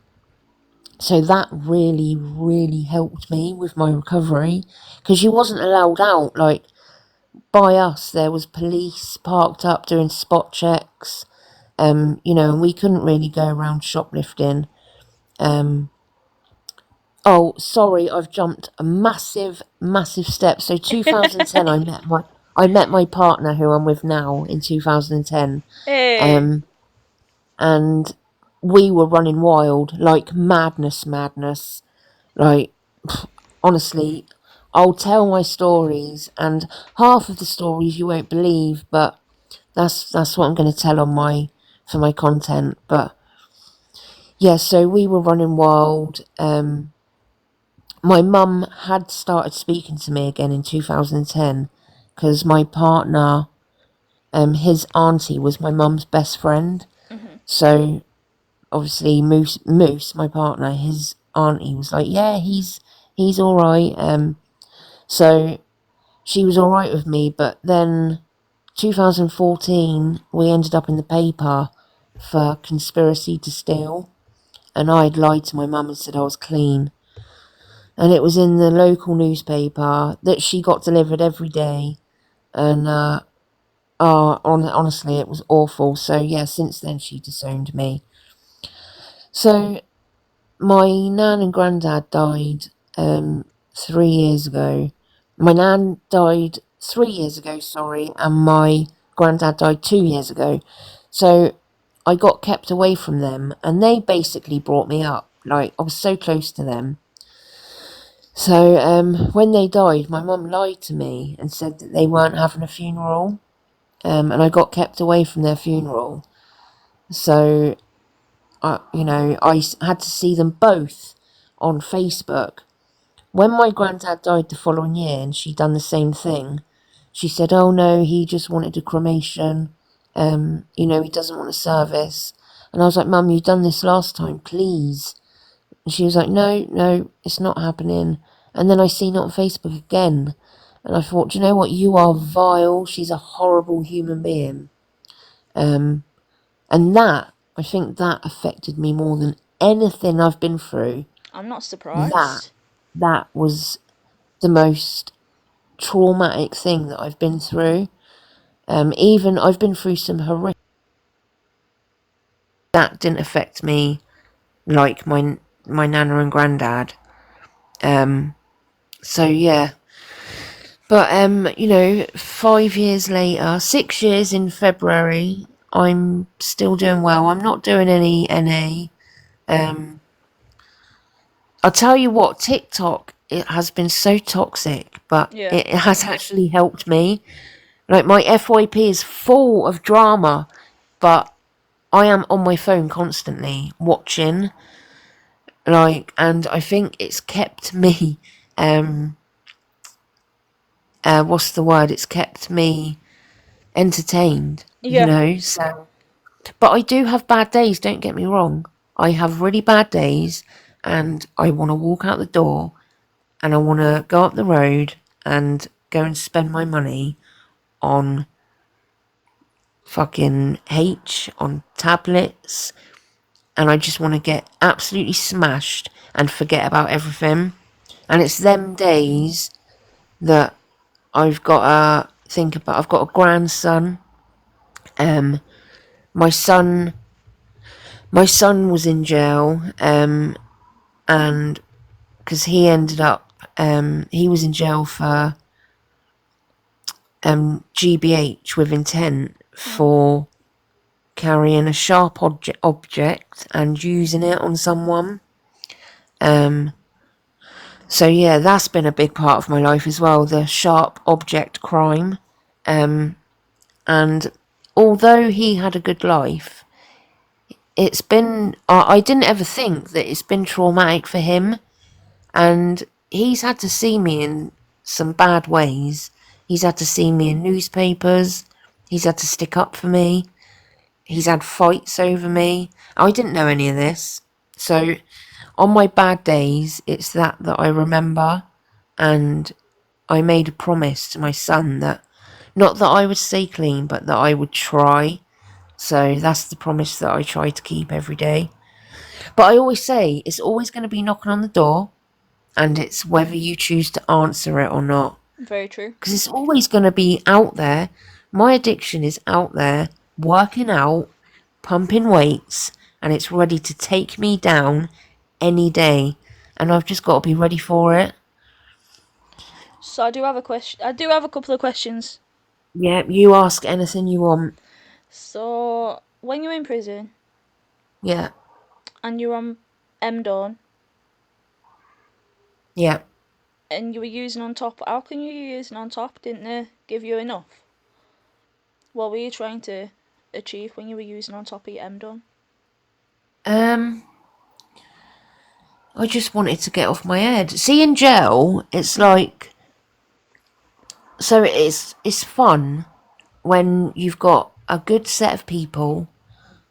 S1: So that really, really helped me with my recovery because you wasn't allowed out. Like, by us, there was police parked up doing spot checks, and we couldn't really go around shoplifting. Um, Oh, sorry, I've jumped a massive, massive step. So 2010, I met my partner who I'm with now in 2010.
S2: Hey.
S1: Um, and we were running wild, like madness, madness. Like, honestly, I'll tell my stories, and half of the stories you won't believe, but that's what I'm going to tell on my for my content. But yeah, so we were running wild. My mum had started speaking to me again in 2010 because my partner, his auntie was my mum's best friend.
S2: Mhm.
S1: So obviously Moose, my partner, his auntie was like, yeah, he's all right. So she was all right with me, but then 2014 we ended up in the paper for conspiracy to steal, and I'd lied to my mum and said I was clean, and it was in the local newspaper that she got delivered every day, and honestly, it was awful. So yeah, since then she disowned me. So my nan and granddad died 3 years ago. My nan died 3 years ago, sorry, and my granddad died 2 years ago. So I got kept away from them, and they basically brought me up. Like, I was so close to them. So when they died, my mum lied to me and said that they weren't having a funeral, and I got kept away from their funeral. So I had to see them both on Facebook. When my granddad died the following year and she'd done the same thing, she said, oh no, he just wanted a cremation. He doesn't want a service. And I was like, Mum, you've done this last time, please. And she was like, no, no, it's not happening. And then I seen it on Facebook again. And I thought, do you know what? You are vile. She's a horrible human being. Um, and I think that affected me more than anything I've been through.
S2: I'm not
S1: That,
S2: surprised.
S1: that was the most traumatic thing that I've been through. Even I've been through some horrific. That didn't affect me like my nana and granddad. Um, so yeah, but 5 years later, 6 years in February, I'm still doing well. I'm not doing any NA. Um, I'll tell you what, TikTok, it has been so toxic, but
S2: Yeah.
S1: it has actually helped me. Like, my FYP is full of drama, but I am on my phone constantly watching, and I think it's kept me, what's the word? It's kept me entertained,
S2: Yeah.
S1: so. But I do have bad days, don't get me wrong. I have really bad days, and I want to walk out the door, and I want to go up the road and go and spend my money on fucking on tablets, and I just want to get absolutely smashed and forget about everything. And it's them days that I've got to think about. I've got a grandson. Um, my son, my son was in jail. And because he ended up, he was in jail for GBH with intent
S2: Mm.
S1: for carrying a sharp object and using it on someone. Um, so yeah, that's been a big part of my life as well, the sharp object crime. And although he had a good life, I didn't ever think that it's been traumatic for him. And he's had to see me in some bad ways. He's had to see me in newspapers. He's had to stick up for me. He's had fights over me. I didn't know any of this. So on my bad days, it's that I remember. And I made a promise to my son that not that I would stay clean, but that I would try. So that's the promise that I try to keep every day. But I always say it's always going to be knocking on the door, and it's whether you choose to answer it or not.
S2: Very true.
S1: Because it's always going to be out there. My addiction is out there, working out, pumping weights, and it's ready to take me down any day. and I've just got to be ready for it.
S2: So I do have a question. I do have a couple of questions.
S1: Yeah, you ask anything you want.
S2: So when you're in prison
S1: Yeah,
S2: and you're on M-Dawn
S1: yeah.
S2: and you were using on top, how can you using on top? Didn't they give you enough? What were you trying to achieve when you were using on top of your M-Dawn?
S1: Um, I just wanted to get off my head. See, in jail, it's
S2: Mm.
S1: like so it's fun when you've got a good set of people,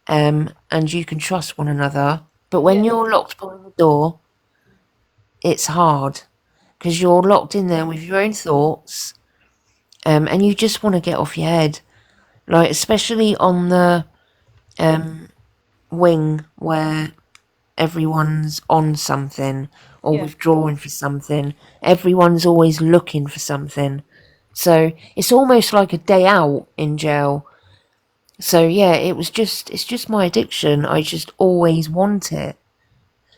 S1: and you can trust one another. But when
S2: Yeah.
S1: you're locked behind the door, it's hard because you're locked in there with your own thoughts, and you just want to get off your head. Like especially on the um wing where everyone's on something or
S2: Yeah.
S1: withdrawing for something. Everyone's always looking for something. So it's almost like a day out in jail. So yeah, it's just my addiction. I just always want it.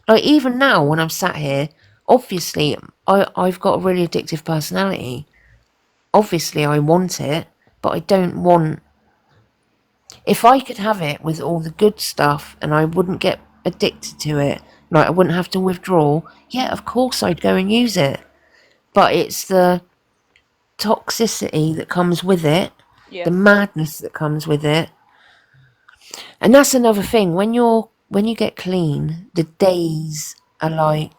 S1: Like even now when I'm sat here, obviously I've got a really addictive personality. Obviously I want it, but I don't want, if I could have it with all the good stuff and I wouldn't get addicted to it, like I wouldn't have to withdraw, yeah, of course I'd go and use it. But it's the toxicity that comes with it,
S2: Yeah.
S1: the madness that comes with it. And that's another thing. When you get clean, the days are like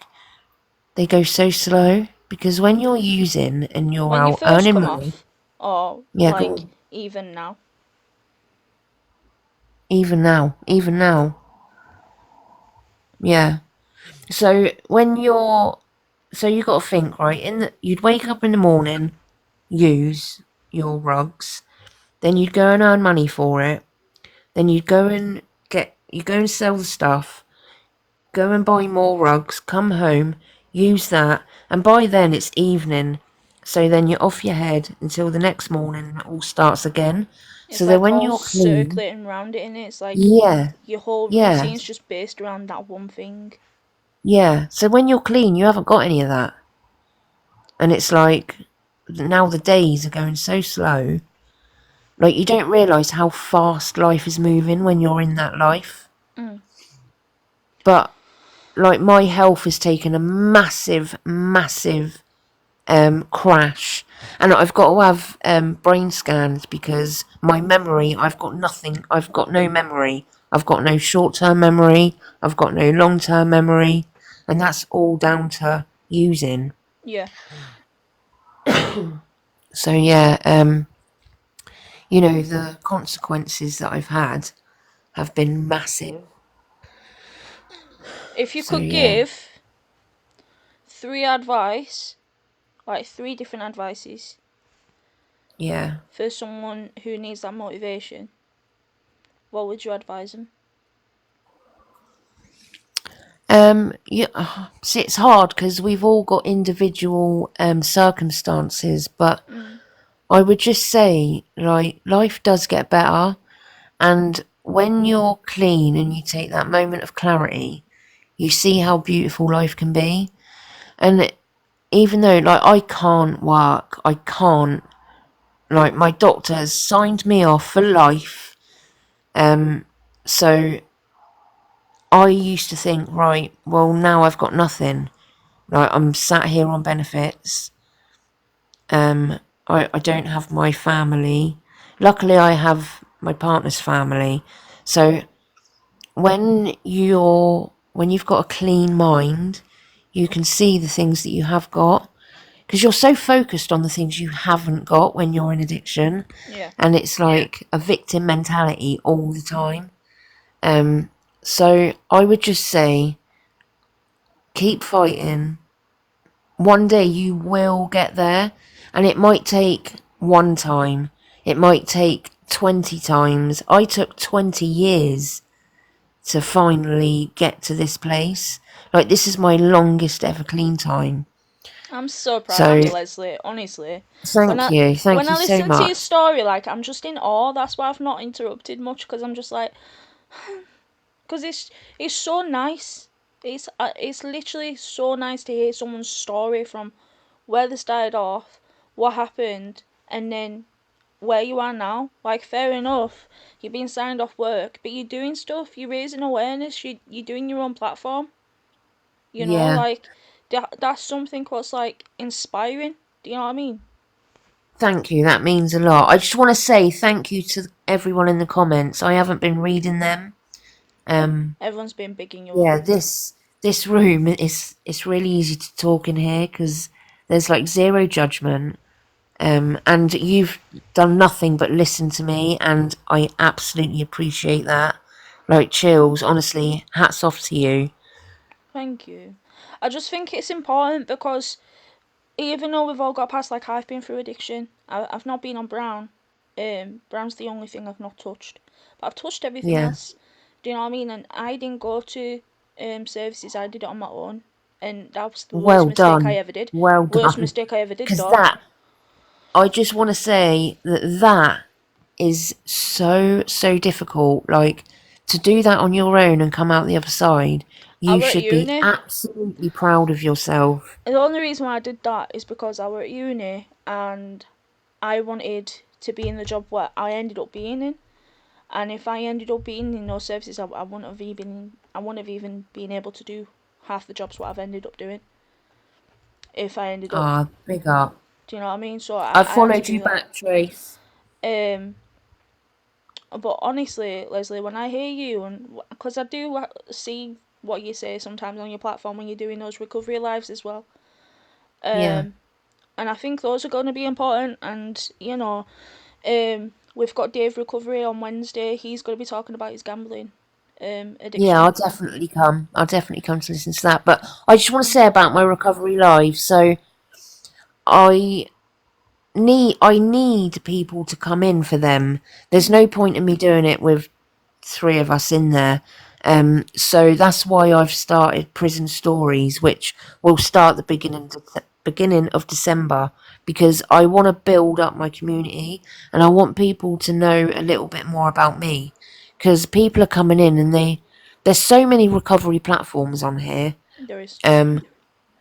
S1: they go so slow because when you're using and you're
S2: When you
S1: out
S2: first
S1: earning
S2: come
S1: money,
S2: off, or
S1: yeah, go
S2: like
S1: on.
S2: even now.
S1: Even now, yeah. So when you're, so you got to think, right? You'd wake up in the morning, use your rugs, then you'd go and earn money for it, then you go and sell the stuff, go and buy more rugs, come home, use that, and by then it's evening. So then you're off your head until the next morning and it all starts again.
S2: It's
S1: So then
S2: like
S1: when
S2: all
S1: you're clean,
S2: circulating around it, and it's like
S1: yeah,
S2: your whole
S1: yeah,
S2: routine's just based around that one thing.
S1: yeah. So when you're clean, you haven't got any of that. And it's like now the days are going so slow. Like you don't realise how fast life is moving when you're in that life.
S2: Mm.
S1: But like my health has taken a massive crash, and I've got to have brain scans because my memory, I've got nothing. I've got no memory. I've got no short-term memory. I've got no long-term memory, and that's all down to using.
S2: Yeah.
S1: So yeah, the consequences that I've had have been massive.
S2: If you
S1: So
S2: could
S1: yeah,
S2: give three advice, like three different advices
S1: yeah.
S2: for someone who needs that motivation, what would you advise them?
S1: Yeah. See, it's hard because we've all got individual circumstances, but
S2: Mm.
S1: I would just say, like, life does get better, and when you're clean and you take that moment of clarity, you see how beautiful life can be. And even though, like, I can't work, I can't, like, my doctor has signed me off for life. So I used to think, right, well, now I've got nothing. Like, I'm sat here on benefits. I don't have my family. Luckily, I have my partner's family. So when you've got a clean mind, you can see the things that you have got because you're so focused on the things you haven't got when you're in addiction,
S2: Yeah.
S1: and it's like a victim mentality all the time. So I would just say keep fighting. One day you will get there, and it might take one time, it might take 20 times. I took 20 years to finally get to this place. Like, this is my longest ever clean time.
S2: I'm so proud of
S1: So,
S2: you, Leslie. Honestly, when I
S1: thank
S2: when
S1: you
S2: I
S1: so
S2: listen to your
S1: much.
S2: story, like I'm just in awe. That's why I've not interrupted much because I'm just like, because it's so nice. It's literally so nice to hear someone's story from where they started off, what happened, and then where you are now. Like, fair enough, you're being signed off work, but you're doing stuff, you're raising awareness, you're doing your own platform, you know,
S1: Yeah.
S2: like, that's something what's, like, inspiring. Do you know what I mean?
S1: Thank you. That means a lot. I just want to say thank you to everyone in the comments. I haven't been reading them. Um,
S2: Everyone's been bigging you up.
S1: yeah, this room is it's really easy to talk in here because there's like zero judgment. And you've done nothing but listen to me, and I absolutely appreciate that. Like chills, honestly, hats off to you.
S2: Thank you. I just think it's important because even though we've all got past, like, I've been through addiction, I've not been on Brown. Brown's the only thing I've not touched, but I've touched everything
S1: Yeah,
S2: else. Do you know what I mean? And I didn't go to services. I did it on my own, and that was the worst
S1: well
S2: mistake I
S1: done,
S2: ever did.
S1: well
S2: Worst
S1: done.
S2: mistake I ever did,
S1: Because
S2: though.
S1: that, I just want to say that is so difficult. Like to do that on your own and come out the other side,
S2: I
S1: you
S2: were at
S1: should be
S2: uni.
S1: absolutely proud of yourself.
S2: And the only reason why I did that is because I were at uni and I wanted to be in the job where I ended up being in. And if I ended up being in those services, I wouldn't have even been able to do half the jobs what I've ended up doing. If I ended up,
S1: Ah, big up.
S2: do you know what I mean? So
S1: I've
S2: I had to
S1: followed
S2: do
S1: you
S2: that.
S1: back, Trace.
S2: Um, but honestly, Leslie, when I hear you, and because I do see what you say sometimes on your platform when you're doing those recovery lives as well,
S1: Yeah.
S2: um, and I think those are going to be important. And we've got Dave Recovery on Wednesday. He's going to be talking about his gambling
S1: Yeah,
S2: addiction.
S1: I'll definitely come. I'll definitely come to listen to that. But I just want to
S2: Mm,
S1: say about my recovery live. So I I need people to come in for them. There's
S2: mm,
S1: no point in me doing it with three of us in there. So that's why I've started Prison Stories, which will start the beginning of December, because I want to build up my community and I want people to know a little bit more about me. Because people are coming in and there's so many recovery platforms on here.
S2: there is.
S1: Um,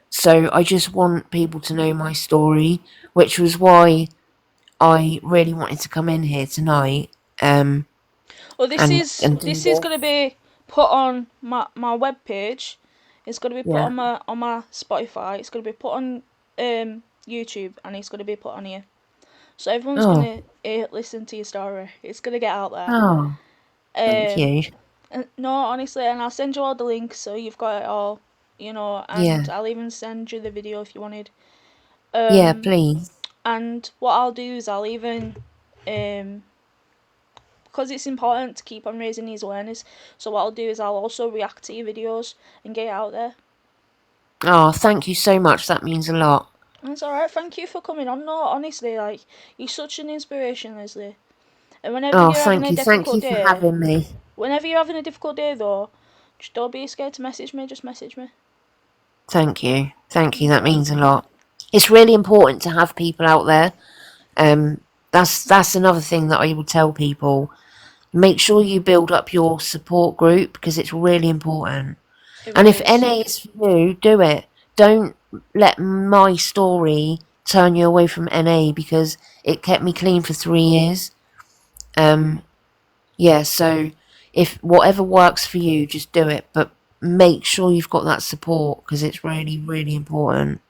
S1: so I just want people to know my story, which was why I really wanted to come in here tonight. Um,
S2: Well,
S1: and do
S2: this is
S1: this.
S2: going to be put on my web page. It's going to be put
S1: Yeah.
S2: on my Spotify. It's going to be put on YouTube, and it's going to be put on here. So everyone's
S1: Oh,
S2: going to listen to your story. It's going to get out there.
S1: oh, thank
S2: Um,
S1: you.
S2: and no, honestly, and I'll send you all the links so you've got it all. And
S1: Yeah.
S2: I'll even send you the video if you wanted.
S1: Yeah,
S2: Um,
S1: please.
S2: and what I'll do is I'll even because it's important to keep on raising these awareness. So what I'll do is I'll also react to your videos and get it out there.
S1: Oh, thank you so much. That means a lot.
S2: That's alright. Thank you for coming on. No, honestly, like, you're such an inspiration, Leslie. And whenever
S1: Oh,
S2: you're having
S1: thank
S2: a
S1: you. Thank
S2: difficult
S1: you for
S2: day,
S1: having me.
S2: though, just don't be scared to message me. Just message me.
S1: Thank you. Thank you.
S2: That's
S1: That
S2: alright.
S1: means a lot. It's really important to have people out there. Um, that's another thing that I will tell people. Make sure you build up your support group because it's really important.
S2: It
S1: And
S2: really
S1: if
S2: is.
S1: NA is for you, do it. Don't let my story turn you away from NA because it kept me clean for 3 years. Um, yeah, so if whatever works for you, just do it. But make sure you've got that support because it's really important.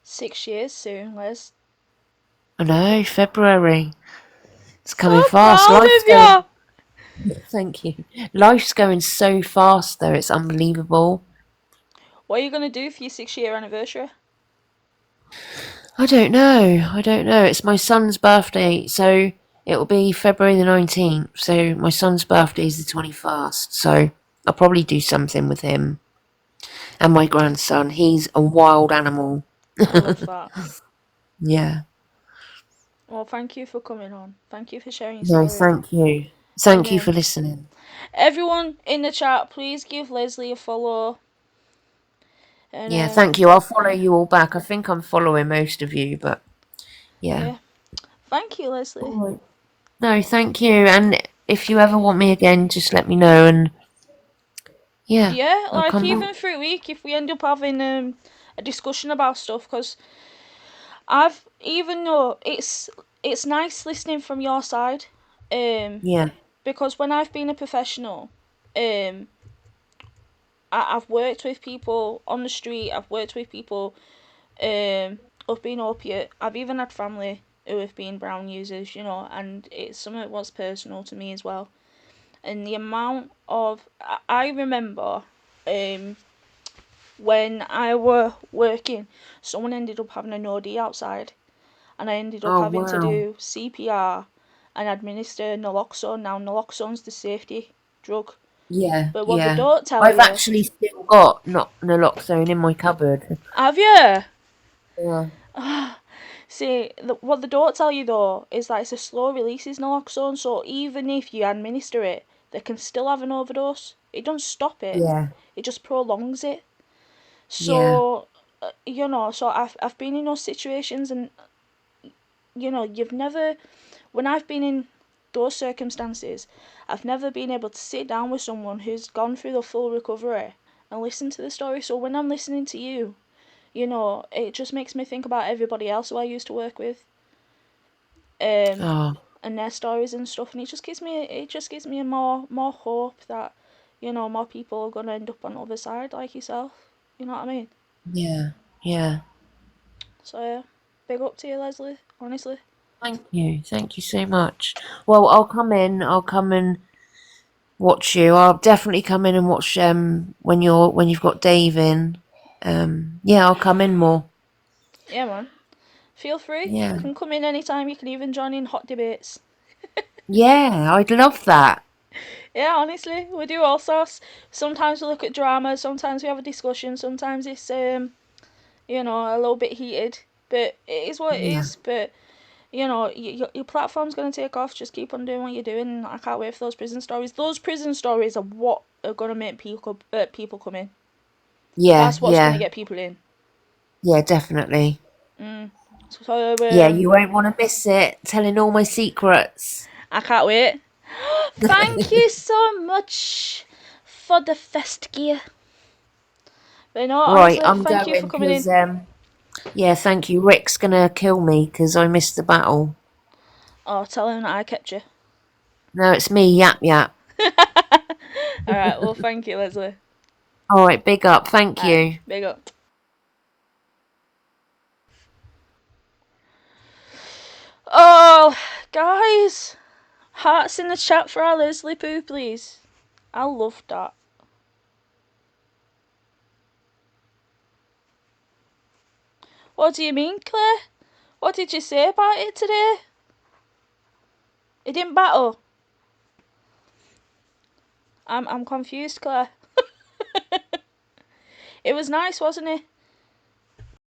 S2: 6 years soon, Les.
S1: I know, February. It's
S2: So
S1: coming fast.
S2: proud
S1: Life's
S2: of
S1: going.
S2: you.
S1: Thank you. Life's going so fast, though. It's unbelievable.
S2: What are you gonna do for your 6 year anniversary?
S1: I don't know. I don't know. It's my son's birthday, so it'll be February the 19th. So my son's birthday is the 21st. So I'll probably do something with him. And my grandson, he's a wild animal.
S2: I love that.
S1: Yeah.
S2: Well, thank you for coming on. Thank you for sharing your
S1: No,
S2: story.
S1: thank you.
S2: And
S1: Thank you for listening.
S2: everyone in the chat, please give Leslie a follow. And
S1: Yeah, thank you. I'll follow you all back. I think I'm following most of you, but yeah.
S2: yeah, thank you,
S1: All
S2: Leslie.
S1: right. No, thank you. And if you ever want me again, just let me know. And Yeah,
S2: Yeah,
S1: I'll
S2: like
S1: come
S2: even
S1: on.
S2: through week if we end up having a discussion about stuff, because I've even though it's nice listening from your side, um,
S1: Yeah.
S2: because when I've been a professional, um, I've worked with people on the street. I've worked with people up in opiate. I've even had family who have been brown users, and it's something that was personal to me as well. And the amount of I remember um when I were working, someone ended up having an OD outside, and I ended up
S1: Oh
S2: having to
S1: wow.
S2: do CPR and administer naloxone. Now naloxone's the safety drug,
S1: Yeah,
S2: but what they
S1: yeah.
S2: don't tell
S1: I've
S2: you,
S1: actually still got not naloxone in my cupboard.
S2: have you?
S1: Yeah.
S2: See, what they don't tell you though is that it's a slow releases naloxone, so even if you administer it, they can still have an overdose. It doesn't stop it;
S1: Yeah.
S2: it just prolongs it.
S1: Yeah.
S2: So, so I've been in those situations, and you've never, when I've been in those circumstances, I've never been able to sit down with someone who's gone through the full recovery and listen to the story. So when I'm listening to you, it just makes me think about everybody else who I used to work with, um,
S1: Oh,
S2: and their stories and stuff, and it just gives me a more hope that, more people are gonna end up on the other side like yourself. You know what I mean?
S1: yeah. Yeah.
S2: So yeah, big up to you, Leslie. Honestly.
S1: Thank you. Thank you so much. Well, I'll come in. I'll come and watch you. I'll definitely come in and watch when you've got Dave in. Yeah, I'll come in more.
S2: Yeah, man. Feel free. You
S1: Yeah.
S2: can come in anytime. You can even join in hot debates.
S1: Yeah, I'd love that.
S2: Yeah, honestly, we do all sorts. Sometimes we look at drama. Sometimes we have a discussion. Sometimes it's a little bit heated. But it is what it
S1: Yeah.
S2: is. But your platform's gonna take off. Just keep on doing what you're doing. I can't wait for those prison stories. Those prison stories are what are gonna make people come in.
S1: Yeah,
S2: That's what's gonna
S1: yeah.
S2: get people in.
S1: Yeah, definitely.
S2: Mm. So
S1: Yeah, you won't want to miss it. Telling all my secrets.
S2: I can't wait. Thank you so much for the fest gear. But no,
S1: Right,
S2: honestly,
S1: I'm
S2: thank you for
S1: going
S2: coming in.
S1: because yeah, thank you. Rick's gonna kill me because I missed the battle.
S2: Oh, tell him that I kept you.
S1: No, it's me, Yap Yap.
S2: Alright, well, thank you, Leslie.
S1: All right, big up. Thank
S2: Alright,
S1: you.
S2: big up. Oh, guys, hearts in the chat for our Leslie poo, please. I love that. What do you mean, Claire? What did you say about it today? It didn't battle. I'm confused, Claire. It was nice, wasn't it?